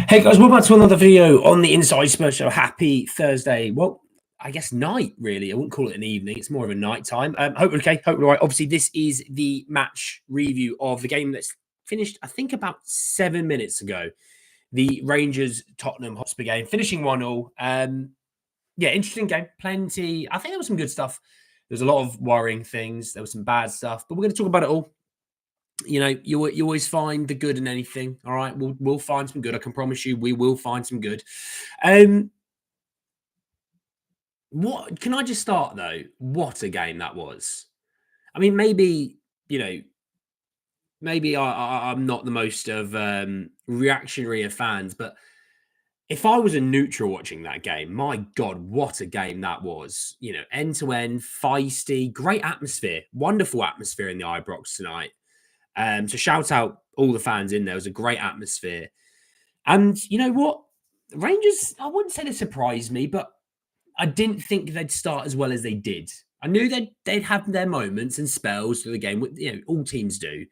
Hey guys, welcome back to another video on the Inside Spurs Show. Happy Thursday. Well, I guess night, really. I wouldn't call it an evening. It's more of a night time. Hope you're okay. Hope you're all right. Obviously, this is the match review of the game that's finished, I think, about 7 minutes ago. The Rangers-Tottenham Hotspur game, finishing 1-0. Yeah, interesting game. Plenty. I think there was some good stuff. There was a lot of worrying things. There was some bad stuff. But we're going to talk about it all. You know, you always find the good in anything. All right, we'll find some good. I can promise you, we will find some good. What can I just start though? What a game that was! I mean, maybe maybe I'm not the most of reactionary of fans, but if I was a neutral watching that game, my God, what a game that was! You know, end to end, feisty, great atmosphere, wonderful atmosphere in the Ibrox tonight. So shout out all the fans in there. It was a great atmosphere. And you know what? Rangers, I wouldn't say they surprised me, but I didn't think they'd start as well as they did. I knew they'd have their moments and spells through the game. You know, all teams do.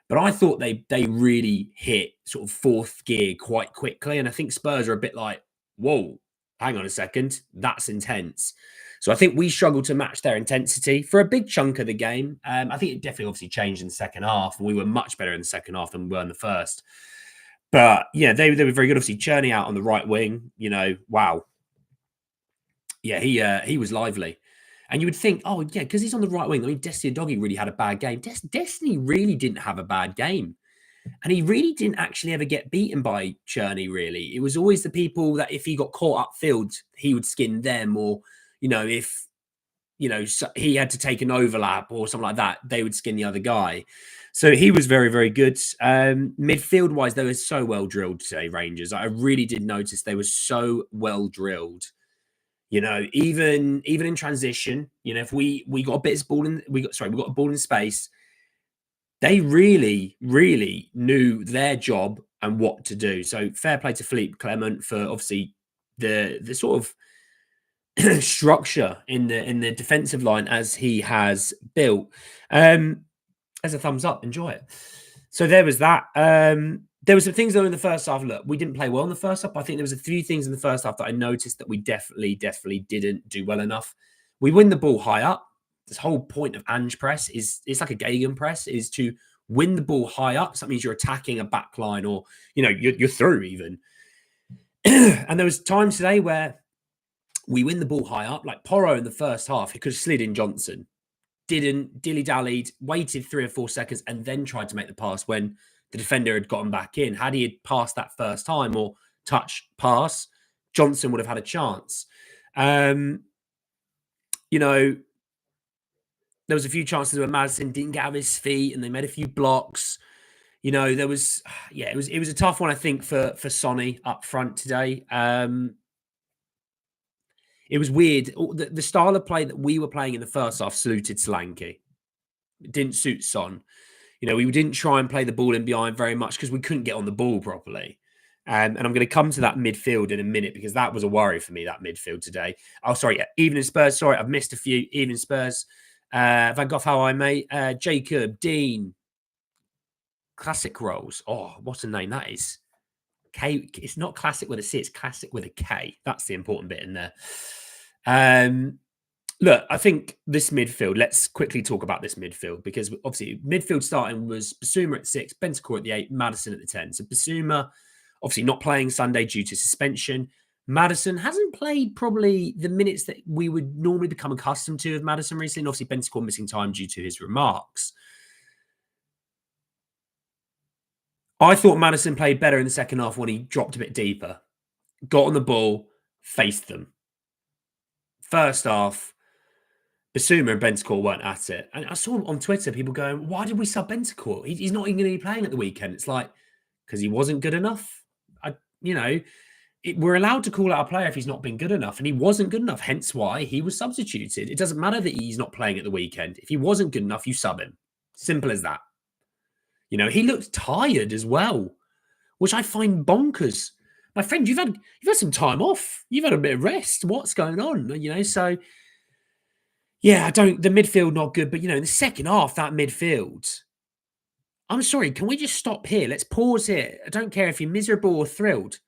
But I thought they really hit sort of fourth gear quite quickly. And I think Spurs are a bit like, whoa, hang on a second. That's intense. So I think we struggled to match their intensity for a big chunk of the game. I think it definitely obviously changed in the second half, and we were much better in the second half than we were in the first. But yeah, they were very good. Obviously, Cherney out on the right wing. You know, wow. Yeah, he was lively, and you would think, oh yeah, because he's on the right wing. I mean, Destiny Doggy really had a bad game. Destiny really didn't have a bad game, and he really didn't actually ever get beaten by Cherney. Really, it was always the people that if he got caught upfield, he would skin them, or you know, if, you know, he had to take an overlap or something like that, they would skin the other guy. So he was very, very good. Midfield-wise, they were so well drilled today, Rangers. I really did notice they were so well drilled. You know, even in transition, you know, if we got a bit of ball in, we got a ball in space, they really, really knew their job and what to do. So fair play to Philippe Clement for obviously the sort of structure in the defensive line as he has built. As a thumbs up, enjoy it. So there was that. There were some things though in the first half. Look, we didn't play well in the first half. I think there was a few things in the first half that I noticed that we definitely didn't do well enough. We win the ball high up. This whole point of ange press is it's like a Gegen press, is to win the ball high up. So that means you're attacking a back line, or you know, you're through even. And there was times today where we win the ball high up, like Porro in the first half. He could have slid in Johnson, didn't, dilly-dallied, waited 3 or 4 seconds, and then tried to make the pass when the defender had gotten back in. Had he had passed that first time or touch pass, Johnson would have had a chance. You know, there was a few chances where Madison didn't get out of his feet, and they made a few blocks. You know, there was, yeah, it was a tough one, I think, for Sonny up front today. It was weird. The style of play that we were playing in the first half suited Solanke. It didn't suit Son. You know, we didn't try and play the ball in behind very much because we couldn't get on the ball properly. And I'm going to come to that midfield in a minute because that was a worry for me, that midfield today. Oh, sorry. Evening Spurs. Sorry, I've missed a few. Evening Spurs. Van Gogh, how I mate. Jacob, Dean. Classic Rolls. Oh, what a name that is. K. It's not classic with a C. It's classic with a K. That's the important bit in there. Look, I think this midfield, let's quickly talk about this midfield because obviously midfield starting was Basuma at 6, Bentancur at the 8, Maddison at the 10. So Basuma obviously not playing Sunday due to suspension. Maddison hasn't played probably the minutes that we would normally become accustomed to of Maddison recently. And obviously Bentancur missing time due to his remarks. I thought Maddison played better in the second half when he dropped a bit deeper, got on the ball, faced them. First half, Basuma and Bentancur weren't at it. And I saw on Twitter people going, why did we sub Bentancur? He's not even going to be playing at the weekend. It's like, because he wasn't good enough. We're allowed to call out a player if he's not been good enough. And he wasn't good enough, hence why he was substituted. It doesn't matter that he's not playing at the weekend. If he wasn't good enough, you sub him. Simple as that. You know, he looked tired as well, which I find bonkers. My friend, you've had some time off. You've had a bit of rest. What's going on? You know, so yeah, the midfield not good, but you know, in the second half, that midfield. I'm sorry, can we just stop here? Let's pause here. I don't care if you're miserable or thrilled.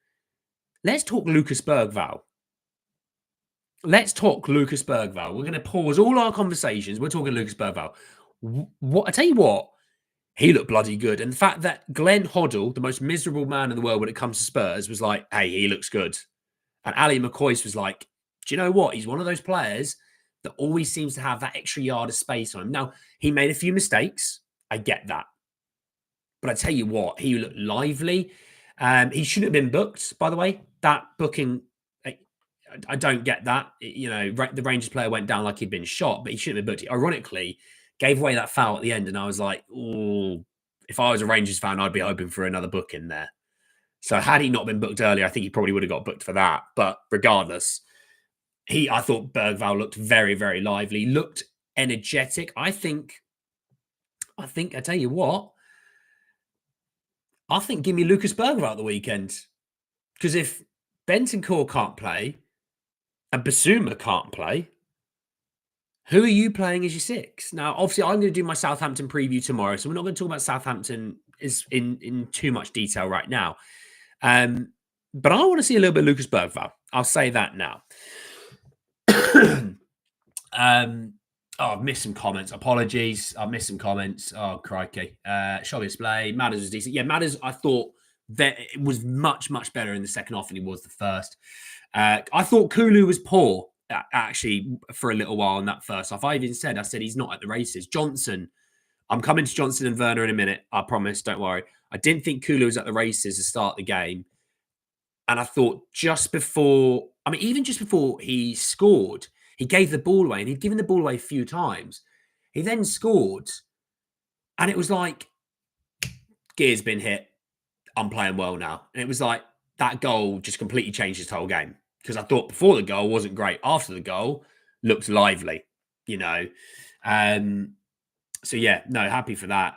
Let's talk Lucas Bergvall. Let's talk Lucas Bergvall. We're going to pause all our conversations. We're talking Lucas Bergvall. What I tell you what, he looked bloody good. And the fact that Glenn Hoddle, the most miserable man in the world when it comes to Spurs, was like, hey, he looks good. And Ali McCoy's was like, do you know what? He's one of those players that always seems to have that extra yard of space on him. Now, he made a few mistakes. I get that. But I tell you what, he looked lively. He shouldn't have been booked, by the way. That booking, I don't get that. You know, the Rangers player went down like he'd been shot, but he shouldn't have been booked. Ironically, gave away that foul at the end, and I was like, oh, if I was a Rangers fan, I'd be hoping for another booking there. So had he not been booked earlier, I think he probably would have got booked for that. But regardless, I thought Bergvall looked very, very lively, looked energetic. I think, I tell you what, I think give me Lucas Bergvall at the weekend. Because if Bentancur can't play and Basuma can't play, who are you playing as your six? Now, obviously, I'm going to do my Southampton preview tomorrow, so we're not going to talk about Southampton in too much detail right now. But I want to see a little bit of Lucas Bergvall. I'll say that now. I've missed some comments. Apologies. I've missed some comments. Oh, crikey. Show display. Matters was decent. Yeah, Matters, I thought that it was much, much better in the second half than he was the first. I thought Kulu was poor, actually, for a little while in that first half. I said he's not at the races. Johnson, I'm coming to Johnson and Werner in a minute. I promise. Don't worry. I didn't think Kulu was at the races to start the game. And I thought even just before he scored, he gave the ball away and he'd given the ball away a few times. He then scored and it was like, gear's been hit. I'm playing well now. And it was like that goal just completely changed his whole game. Because I thought before the goal wasn't great. After the goal, looked lively, you know. So yeah, no, happy for that.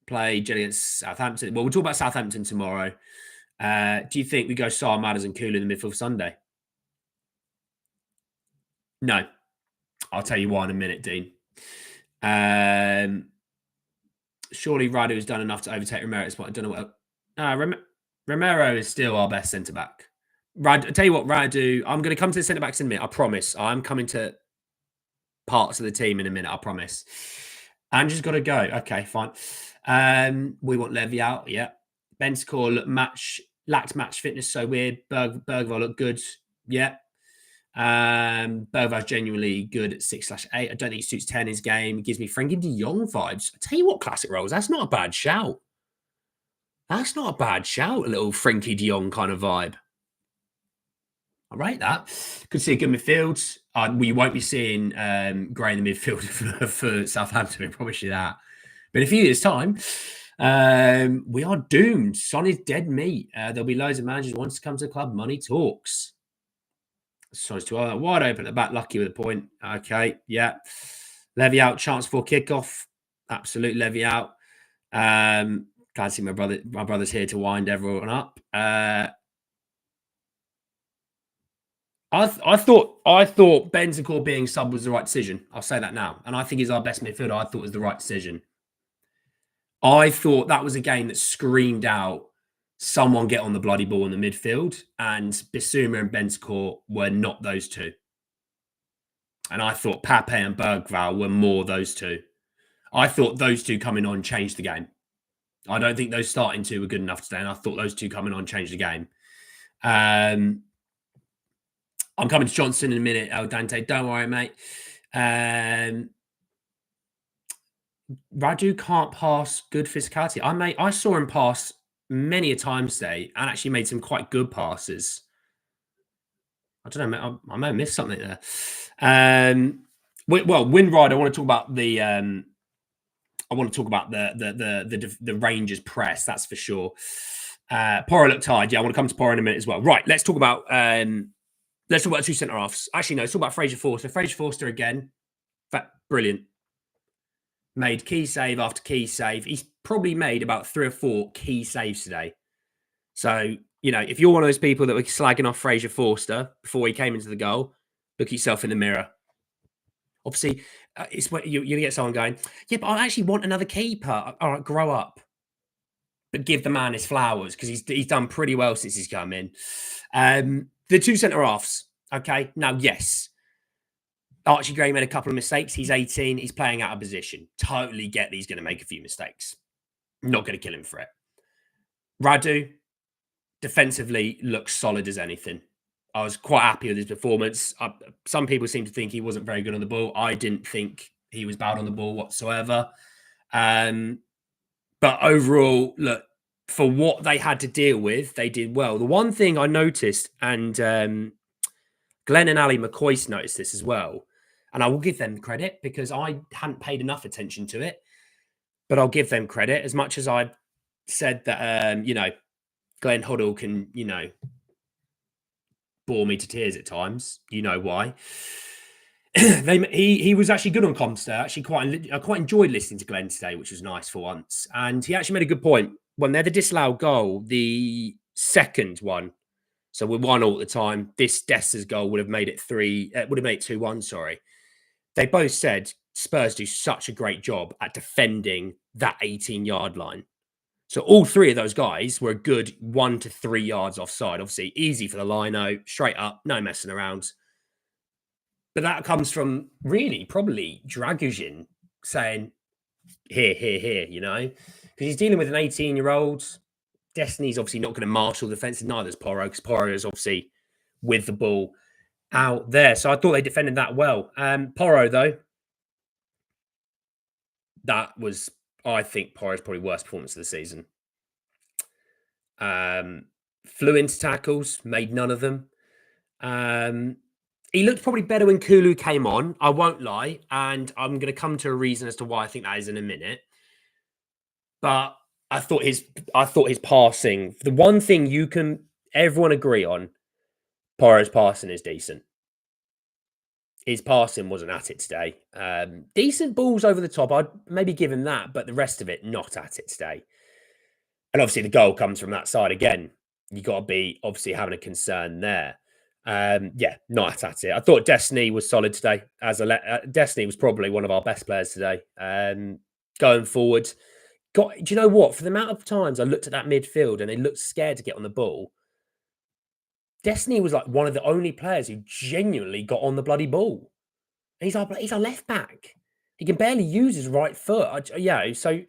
Play against Southampton. Well, we'll talk about Southampton tomorrow. Do you think we go Sarr, Madders and Kulu in the midfield Sunday? No. I'll tell you why in a minute, Dean. Surely Radu has done enough to overtake Romero at this point. I don't know what... Romero is still our best centre-back. I tell you what, Radu, I'm going to come to the centre-backs in a minute. I promise. I'm coming to parts of the team in a minute. I promise. Ange's got to go. Okay, fine. We want Levy out. Yeah. Bentancur lacked match fitness, so weird. Bergvall looked good. Yeah. Bergvall's genuinely good at 6/8. I don't think he suits 10 in his game. He gives me Frenkie de Jong vibes. I tell you what, classic roles. That's not a bad shout. That's not a bad shout. A little Frenkie de Jong kind of vibe. I rate that. Could see a good midfield. We won't be seeing Gray in the midfield for Southampton. I promise you that. But in a few years' time, we are doomed. Son is dead meat. There'll be loads of managers who want to come to the club. Money talks. Son's too wide open at the back. Lucky with a point. Okay, yeah. Levy out. Chance for kickoff. Absolute Levy out. Glad to see my brother's here to wind everyone up. I thought Bentancur being sub was the right decision. I'll say that now. And I think he's our best midfielder. I thought it was the right decision. I thought that was a game that screamed out, someone get on the bloody ball in the midfield. And Basuma and Bentancur were not those two. And I thought Pape and Bergvall were more those two. I thought those two coming on changed the game. I don't think those starting two were good enough today. And I thought those two coming on changed the game. I'm coming to Johnson in a minute, El Dante. Don't worry, mate. Radu can't pass good physicality. I saw him pass many a time today and actually made some quite good passes. I don't know, I may have missed something there. Well, Windride, I want to talk about the Rangers press, that's for sure. Porro looked tired. Yeah, I want to come to Porro in a minute as well. Right, let's talk about two centre halves. Actually, no, let's talk about Fraser Forster. Fraser Forster again, brilliant. Made key save after key save. He's probably made about 3 or 4 key saves today. So, you know, if you're one of those people that were slagging off Fraser Forster before he came into the goal, look at yourself in the mirror. Obviously, it's when you're going to get someone going, yeah, but I actually want another keeper. All right, grow up. but give the man his flowers because he's done pretty well since he's come in. The two centre halves. Okay, now yes, Archie Gray made a couple of mistakes. He's 18. He's playing out of position. Totally get that he's going to make a few mistakes. Not going to kill him for it. Radu, defensively, looks solid as anything. I was quite happy with his performance. Some people seem to think he wasn't very good on the ball. I didn't think he was bad on the ball whatsoever. But overall, look, for what they had to deal with, they did well. The one thing I noticed, and Glenn and Ali McCoy noticed this as well, and I will give them credit because I hadn't paid enough attention to it, but I'll give them credit as much as I said that, Glenn Hoddle can, bore me to tears at times. You know why. He was actually good on comms there. Actually, I quite enjoyed listening to Glenn today, which was nice for once. And he actually made a good point. When they're the disallowed goal, the second one, so we're 1-0 at the time, this Dessa's goal would have made it 2-1, sorry. They both said Spurs do such a great job at defending that 18-yard line. So all three of those guys were a good 1 to 3 yards offside. Obviously, easy for the lino, straight up, no messing around. But that comes from really probably Dragujin saying, here, because he's dealing with an 18-year-old. Destiny's obviously not going to marshal the defense, neither is Porro, because Porro is obviously with the ball out there. So I thought they defended that well. Porro, though, that was, I think, Porro's probably worst performance of the season. Flew into tackles, made none of them. He looked probably better when Kulu came on, I won't lie, and I'm going to come to a reason as to why I think that is in a minute. But I thought his passing, the one thing everyone agree on, Porro's passing is decent. His passing wasn't at it today. Decent balls over the top, I'd maybe give him that, but the rest of it, not at it today. And obviously the goal comes from that side again. You got to be obviously having a concern there. Not at it. I thought Destiny was solid today. Destiny was probably one of our best players today. Going forward, do you know what? For the amount of times I looked at that midfield and they looked scared to get on the ball, Destiny was like one of the only players who genuinely got on the bloody ball. And he's our left back. He can barely use his right foot. So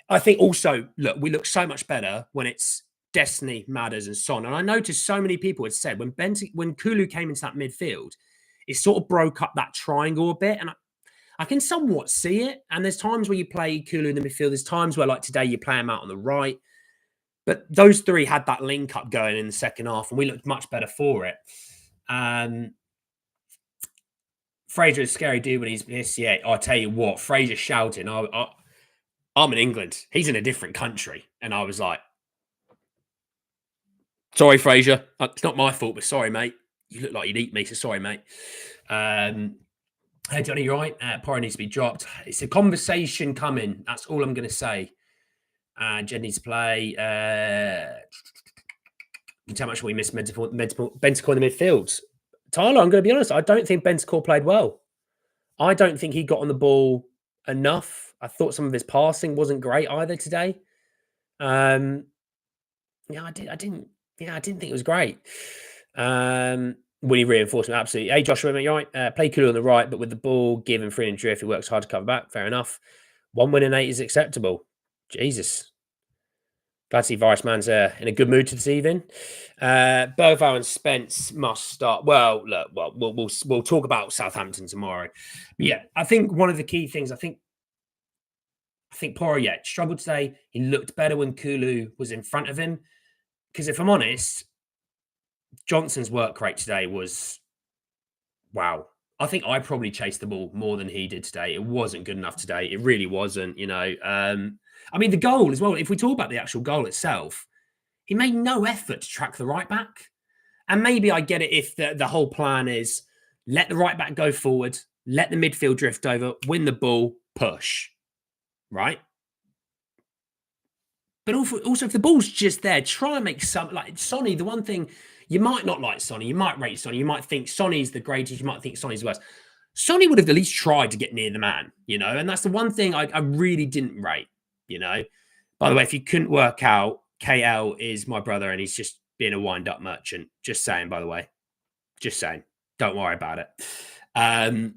I think also, look, we look so much better when it's Destiny, Madders, and Son. And I noticed so many people had said when Kulu came into that midfield, it sort of broke up that triangle a bit. And I can somewhat see it. And there's times where you play Kulu in the midfield. There's times where, like today, you play him out on the right. But those three had that link up going in the second half, and we looked much better for it. Fraser is a scary dude when he's this. Yeah, I'll tell you what, Fraser shouting. I'm in England. He's in a different country. And I was like, sorry, Fraser. It's not my fault, but sorry, mate. You look like you'd eat me, so sorry, mate. Hey, Johnny, you're right. Porro needs to be dropped. It's a conversation coming. That's all I'm going to say. Jed needs to play. You can tell how much we missed Bentancur in the midfield. Tyler, I'm going to be honest. I don't think Bentancur played well. I don't think he got on the ball enough. I thought some of his passing wasn't great either today. I didn't think it was great. Winnie reinforcement, absolutely. Hey, Joshua, you're right. Play Kulu on the right, but with the ball, give him free and drift. He works hard to cover back. Fair enough. 1 win in 8 is acceptable. Jesus. Glad to see Vice Man's in a good mood this evening. Bergvall and Spence must start. Well, look, we'll talk about Southampton tomorrow. But yeah, I think one of the key things, I think Porro, struggled today. He looked better when Kulu was in front of him. Because if I'm honest, Johnson's work rate today was, wow. I think I probably chased the ball more than he did today. It wasn't good enough today. It really wasn't, the goal as well, if we talk about the actual goal itself, he made no effort to track the right back. And maybe I get it if the whole plan is let the right back go forward, let the midfield drift over, win the ball, push, right? But also if the ball's just there, try and make some, like Sonny, the one thing, you might not like Sonny, you might rate Sonny, you might think Sonny's the greatest, you might think Sonny's the worst. Sonny would have at least tried to get near the man, and that's the one thing I really didn't rate, By the way, if you couldn't work out, KL is my brother and he's just being a wind-up merchant. Just saying, by the way. Just saying. Don't worry about it. I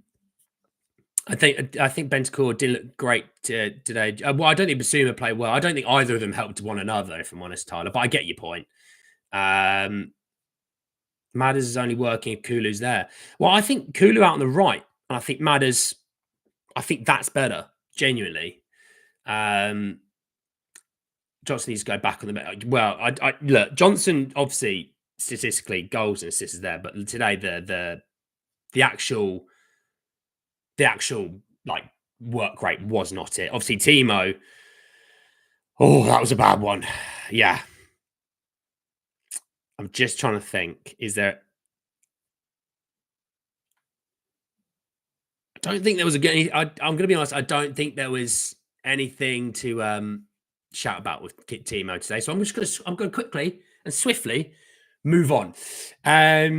think Bentancur didn't look great today. Well, I don't think Basuma played well. I don't think either of them helped one another, if I'm honest, Tyler. But I get your point. Madders is only working if Kulu's there. Well, I think Kulu out on the right, and I think Madders. I think that's better, genuinely. Johnson needs to go back on the middle. Well, I look, Johnson obviously statistically goals and assists there, but today the actual like work rate was not it. Obviously, Timo. Oh, that was a bad one. Yeah. I'm just trying to think. Is there? I don't think there was I'm going to be honest. I don't think there was anything to shout about with Timo today. So I'm going to quickly and swiftly move on. Fair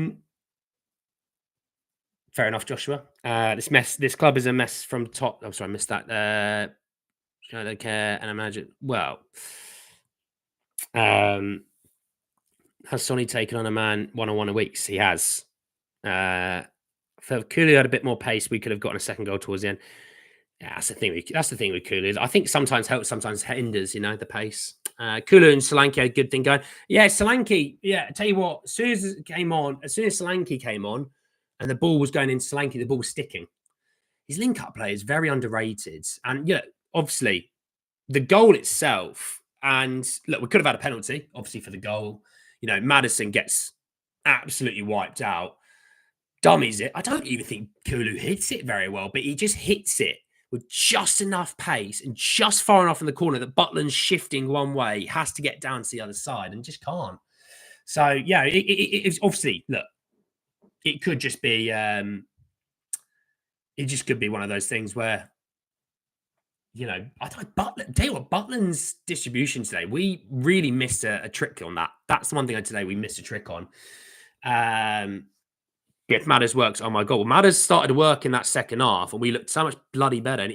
enough, Joshua. This club is a mess from top. I'm sorry, I missed that. I don't care, and imagine. Well, has Sonny taken on a man one-on-one a week? He has. If Kulu had a bit more pace, we could have gotten a second goal towards the end. Yeah, that's the thing with Kulu. I think sometimes helps, sometimes hinders. The pace. Kulu and Solanke had a good thing going. Yeah, Solanke. Yeah, I tell you what. As soon as Solanke came on, and the ball was going into Solanke, the ball was sticking. His link-up play is very underrated, and obviously, the goal itself. And look, we could have had a penalty, obviously, for the goal. Maddison gets absolutely wiped out. Dummies it. I don't even think Kulu hits it very well, but he just hits it with just enough pace and just far enough in the corner that Butland's shifting one way, has to get down to the other side and just can't. So, yeah, it's obviously, look, it could just be, it just could be one of those things where, I don't tell you what, Butland's distribution today, we really missed a trick on that. That's the one thing today we missed a trick on. If Madders works, oh my God. Well, Madders started to work in that second half and we looked so much bloody better. And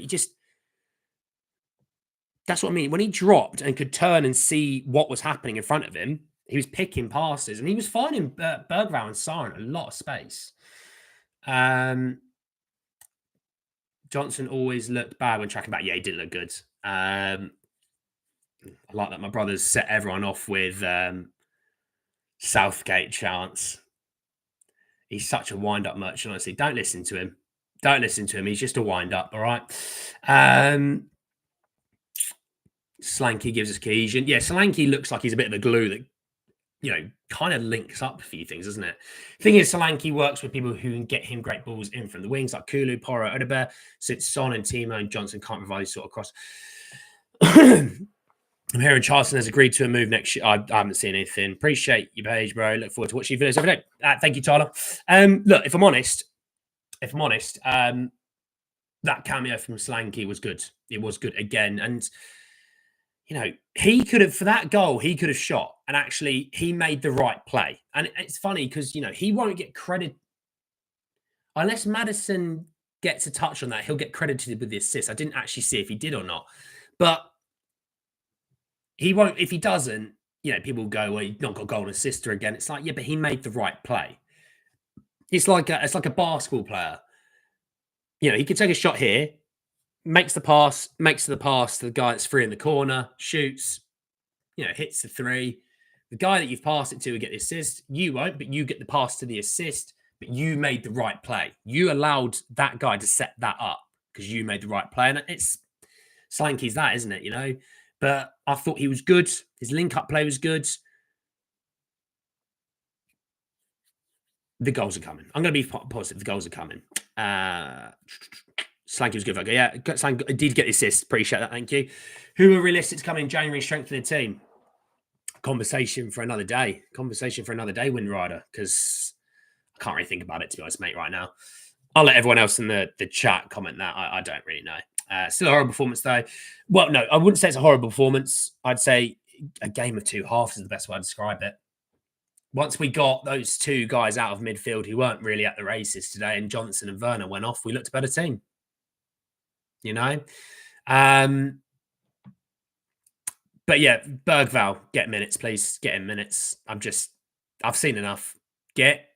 that's what I mean. When he dropped and could turn and see what was happening in front of him, he was picking passes and he was finding Bergvall and Sarin a lot of space. Johnson always looked bad when tracking back. Yeah, he didn't look good. I like that my brothers set everyone off with Southgate chants. He's such a wind-up merchant, honestly. Don't listen to him. He's just a wind-up, all right? Solanke gives us cohesion. Yeah, Solanke looks like he's a bit of the glue that, kind of links up a few things, doesn't it? Thing is, Solanke works with people who can get him great balls in from the wings, like Kulu, Porro, Odebear, since Son and Timo and Johnson can't provide these sort of cross. I'm hearing Charleston has agreed to a move next year. I haven't seen anything. Appreciate your page, bro. Look forward to watching your videos every day. Thank you, Tyler. Look, if I'm honest, that cameo from Solanke was good. It was good again. And, he could have, for that goal, he could have shot. And actually, he made the right play. And it's funny because, he won't get credit. Unless Maddison gets a touch on that, he'll get credited with the assist. I didn't actually see if he did or not. But he won't, if he doesn't, people will go, well, he's not got goal and assister again. It's like, yeah, but he made the right play. It's like a basketball player. He could take a shot here, makes the pass to the guy that's free in the corner, shoots, hits the three. The guy that you've passed it to will get the assist. You won't, but you get the pass to the assist, but you made the right play. You allowed that guy to set that up because you made the right play. And it's Solanke's that, isn't it, But I thought he was good. His link-up play was good. The goals are coming. I'm going to be positive. The goals are coming. Solanke was good. Yeah, Solanke did get the assist. Appreciate that. Thank you. Who are realistic to come in January and strengthen the team? Conversation for another day. Wind Rider, because I can't really think about it, to be honest, mate, right now. I'll let everyone else in the chat comment that. I don't really know. Still a horrible performance, though. Well, no, I wouldn't say it's a horrible performance. I'd say a game of two halves is the best way to describe it. Once we got those two guys out of midfield who weren't really at the races today, and Johnson and Werner went off, we looked a better team. But yeah, Bergvall, get minutes, please. Get him minutes. I've seen enough. Get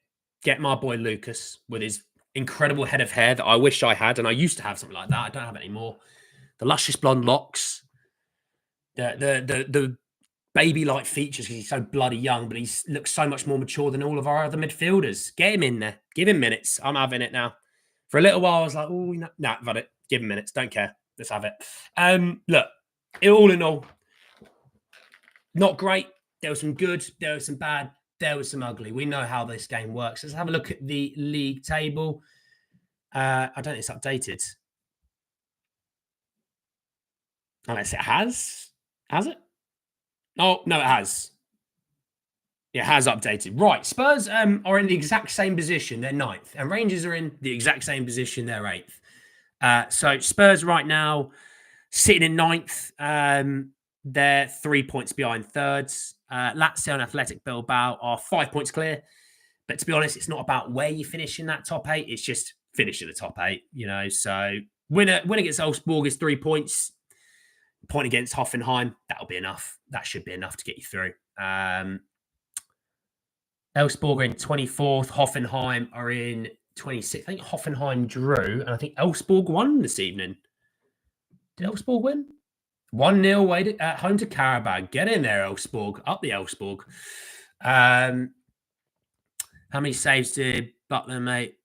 my boy Lucas with his incredible head of hair that I wish I had, and I used to have something like that. I don't have it anymore. The luscious blonde locks, the baby-like features because he's so bloody young, but he looks so much more mature than all of our other midfielders. Get him in there. Give him minutes. I'm having it now. For a little while, I was like, oh, no, got it. Give him minutes. Don't care. Let's have it. Look, all in all, not great. There was some good. There was some bad. There was some ugly. We know how this game works. Let's have a look at the league table. I don't think it's updated. Unless it has. Has it? Oh, no, it has. It has updated. Right. Spurs are in the exact same position. They're 9th. And Rangers are in the exact same position. They're 8th. So Spurs right now sitting in 9th. They're 3 points behind thirds. Lazio and Athletic Bilbao are 5 points clear. But to be honest, it's not about where you finish in that top 8. It's just finishing the top 8, you know. So win against Augsburg is 3 points. Point against Hoffenheim, that'll be enough. That should be enough to get you through. Augsburg are in 24th. Hoffenheim are in 26th. I think Hoffenheim drew, and I think Augsburg won this evening. Did Augsburg win? 1-0 away at home to Karabakh. Get in there, Augsburg. Up the Augsburg. How many saves did Butler make?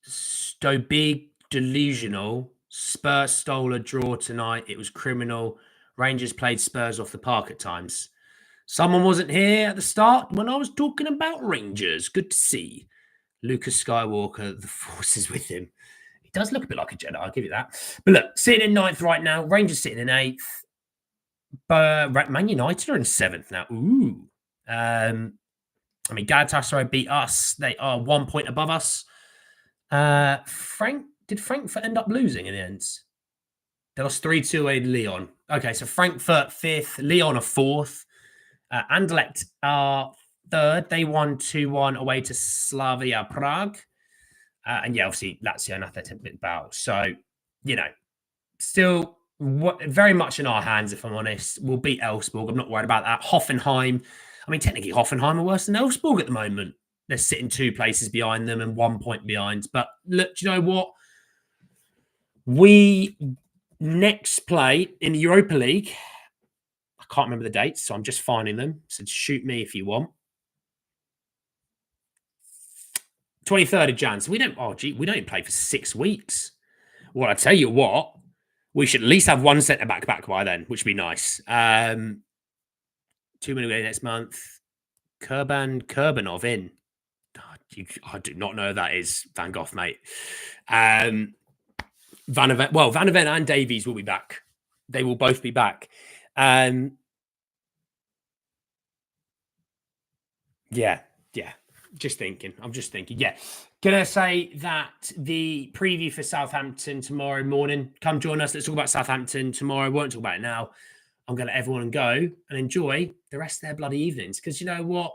So big, delusional. Spurs stole a draw tonight. It was criminal. Rangers played Spurs off the park at times. Someone wasn't here at the start when I was talking about Rangers. Good to see. Lucas Skywalker, the force is with him. He does look a bit like a Jedi, I'll give you that. But look, sitting in 9th right now. Rangers sitting in 8th. Man United are in 7th now. Ooh. I mean, Galatasaray beat us. They are 1 point above us. Did Frankfurt end up losing in the end? They lost 3-2 away to Lyon. Okay, so Frankfurt 5th, Lyon are 4th. Anderlecht are 3rd. They won 2-1 away to Slavia Prague. And yeah, obviously, Lazio and Athletic Bilbao. So, you know, still very much in our hands, if I'm honest. We'll beat Elfsborg. I'm not worried about that. Hoffenheim. I mean, technically, Hoffenheim are worse than Elfsborg at the moment. They're sitting 2 places behind them and 1 point behind. But look, do you know what? We next play in the Europa League. I can't remember the dates, so I'm just finding them. So shoot me if you want. 23rd of Jan. So we don't even play for 6 weeks. Well, I tell you what, we should at least have one centre back by then, which would be nice. 2 minutes away next month. Kurbanov in. I do not know who that is. Van Gogh, mate. Van der Ven and Davies will be back. They will both be back. Yeah. Just thinking. I'm just thinking. Yeah. Gonna say that the preview for Southampton tomorrow morning. Come join us. Let's talk about Southampton tomorrow. Won't talk about it now. I'm gonna let everyone go and enjoy the rest of their bloody evenings. Because you know what?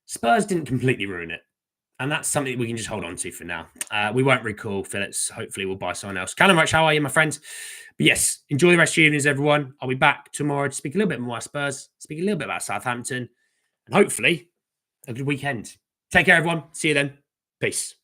Spurs didn't completely ruin it. And that's something we can just hold on to for now. We won't recall Phillips. Hopefully, we'll buy someone else. Callum Roach, how are you, my friend? But yes, enjoy the rest of your evenings, everyone. I'll be back tomorrow to speak a little bit more about Spurs, speak a little bit about Southampton, and hopefully a good weekend. Take care, everyone. See you then. Peace.